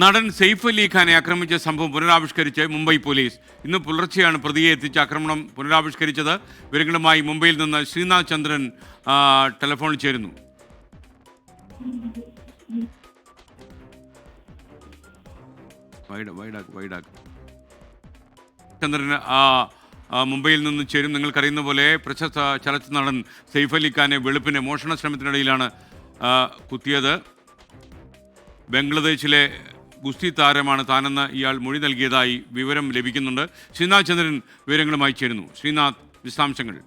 നടൻ സെയ്ഫ് അലി ഖാനെ ആക്രമിച്ച സംഭവം പുനരാവിഷ്കരിച്ച് മുംബൈ പോലീസ്. ഇന്ന് പുലർച്ചെയാണ് പ്രതിയെ എത്തിച്ച് ആക്രമണം പുനരാവിഷ്കരിച്ചത്. വിവരങ്ങളുമായി മുംബൈയിൽ നിന്ന് ശ്രീനാഥ് ചന്ദ്രൻ ടെലിഫോണിൽ ചേരുന്നു. ചന്ദ്രൻ മുംബൈയിൽ നിന്ന് ചേരും. നിങ്ങൾക്കറിയുന്ന പോലെ പ്രശസ്ത ചലച്ചിത്ര നടൻ സെയ്ഫ് അലി ഖാനെ വെളുപ്പിന് മോഷണ ശ്രമത്തിനിടയിലാണ് കുത്തിയത്. ബംഗ്ലാദേശിലെ ഗുസ്തി താരമാണ് താനെന്ന് ഇയാൾ മൊഴി നൽകിയതായി വിവരം ലഭിക്കുന്നുണ്ട്. ശ്രീനാഥ് ചന്ദ്രൻ വിവരങ്ങളുമായി ചേരുന്നു. ശ്രീനാഥ്, വിശദാംശങ്ങൾ.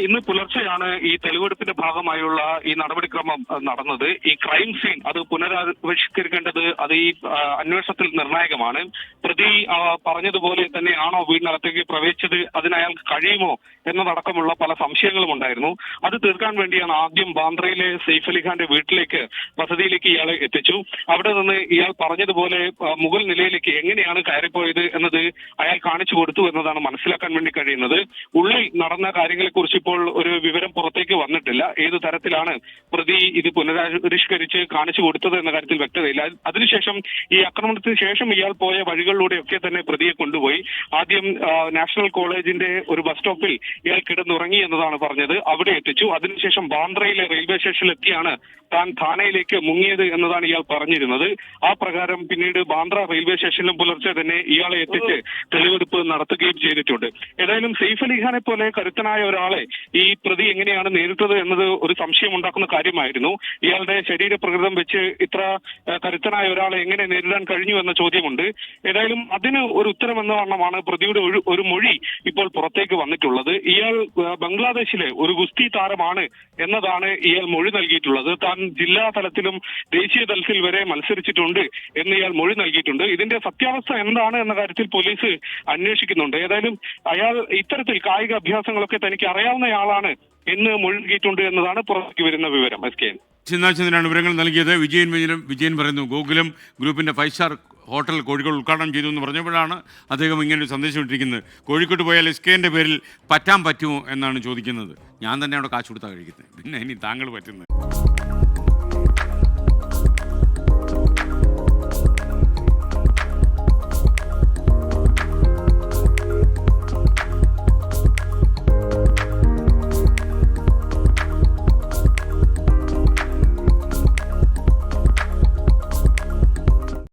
ഇന്ന് പുലർച്ചെയാണ് ഈ തെളിവെടുപ്പിന്റെ ഭാഗമായുള്ള ഈ നടപടിക്രമം നടന്നത്. ഈ ക്രൈം സീൻ അത് പുനരാവിഷ്കരിക്കേണ്ടത് അത് ഈ അന്വേഷണത്തിൽ നിർണായകമാണ്. പ്രതി പറഞ്ഞതുപോലെ തന്നെയാണോ വീടിനകത്തേക്ക് പ്രവേശിച്ചത്, അതിന് അയാൾക്ക് കഴിയുമോ എന്നതടക്കമുള്ള പല സംശയങ്ങളും ഉണ്ടായിരുന്നു. അത് തീർക്കാൻ വേണ്ടിയാണ് ആദ്യം ബാന്ദ്രയിലെ സെയ്ഫ് അലി ഖാന്റെ വീട്ടിലേക്ക്, വസതിയിലേക്ക് ഇയാളെ എത്തിച്ചു. അവിടെ നിന്ന് ഇയാൾ പറഞ്ഞതുപോലെ മുകൾ നിലയിലേക്ക് എങ്ങനെയാണ് കയറിപ്പോയത് എന്നത് അയാൾ കാണിച്ചു കൊടുത്തു എന്നതാണ് മനസ്സിലാക്കാൻ വേണ്ടി കഴിയുന്നത്. ഉള്ളിൽ നടന്ന കാര്യങ്ങളെ കുറിച്ച് ഇപ്പോൾ ഒരു വിവരം പുറത്തേക്ക് വന്നിട്ടില്ല. ഏത് തരത്തിലാണ് പ്രതി ഇത് പുനരാവിഷ്കരിച്ച് കാണിച്ചു കൊടുത്തത് എന്ന കാര്യത്തിൽ വ്യക്തതയില്ല. അതിനുശേഷം ഈ ആക്രമണത്തിന് ശേഷം ഇയാൾ പോയ വഴികളിലൂടെയൊക്കെ തന്നെ പ്രതിയെ കൊണ്ടുപോയി. ആദ്യം നാഷണൽ കോളേജിന്റെ ഒരു ബസ് സ്റ്റോപ്പിൽ ഇയാൾ കിടന്നുറങ്ങി എന്നതാണ് പറഞ്ഞത്. അവിടെ എത്തിച്ചു. അതിനുശേഷം ബാന്ദ്രയിലെ റെയിൽവേ സ്റ്റേഷനിലെത്തിയാണ് താൻ ഥാനയിലേക്ക് മുങ്ങിയത് എന്നതാണ് ഇയാൾ പറഞ്ഞിരുന്നത്. ആ പ്രകാരം പിന്നീട് ബാന്ദ്ര റെയിൽവേ സ്റ്റേഷനിലും പുലർച്ചെ തന്നെ ഇയാളെ എത്തിച്ച് തെളിവെടുപ്പ് നടത്തുകയും ചെയ്തിട്ടുണ്ട്. ഏതായാലും സെയ്ഫ് അലി ഖാനെ പോലെ കരുത്തനായ ഒരാളെ ഈ പ്രതി എങ്ങനെയാണ് നേരിട്ടത് എന്നത് ഒരു സംശയം ഉണ്ടാക്കുന്ന കാര്യമായിരുന്നു. ഇയാളുടെ ശരീരപ്രകൃതം വെച്ച് ഇത്ര കരുത്തനായ ഒരാളെ എങ്ങനെ നേരിടാൻ കഴിഞ്ഞു എന്ന ചോദ്യമുണ്ട്. ഏതായാലും അതിന് ഒരു ഉത്തരം എന്ന വണ്ണമാണ് പ്രതിയുടെ ഒരു മൊഴി ഇപ്പോൾ പുറത്തേക്ക് വന്നിട്ടുള്ളത്. ഇയാൾ ബംഗ്ലാദേശിലെ ഒരു ഗുസ്തി താരമാണ് എന്നതാണ് ഇയാൾ മൊഴി നൽകിയിട്ടുള്ളത്. താൻ ജില്ലാ തലത്തിലും ദേശീയ തലത്തിൽ വരെ മത്സരിച്ചിട്ടുണ്ട് എന്ന് ഇയാൾ മൊഴി നൽകിയിട്ടുണ്ട്. ഇതിന്റെ സത്യാവസ്ഥ എന്താണ് എന്ന കാര്യത്തിൽ പോലീസ് അന്വേഷിക്കുന്നുണ്ട്. ഏതായാലും അയാൾ ഇത്തരത്തിൽ കായിക അഭ്യാസങ്ങളൊക്കെ തനിക്ക് അറിയാവുന്നയാളാണ് എന്ന് മൊഴി നൽകിയിട്ടുണ്ട് എന്നതാണ് പുറത്തേക്ക് വരുന്ന വിവരം. ശ്രീനാഥ് വിവരങ്ങൾ നൽകിയത്. വിജയൻ പറയുന്നു, ഗോകുലം ഗ്രൂപ്പിന്റെ 5 സ്റ്റാർ ഹോട്ടൽ കോഴിക്കോട് ഉദ്ഘാടനം ചെയ്തു എന്ന് പറഞ്ഞപ്പോഴാണ് അദ്ദേഹം ഇങ്ങനൊരു സന്ദേശം ഇട്ടിരിക്കുന്നത്. കോഴിക്കോട്ട് പോയാൽ എസ്കെൻ്റെ പേരിൽ പറ്റാൻ പറ്റുമോ എന്നാണ് ചോദിക്കുന്നത്. ഞാൻ തന്നെ അവിടെ കാശ് കൊടുത്താൽ കഴിക്കുന്നത്, പിന്നെ ഇനി താങ്കൾ പറ്റുന്നത്.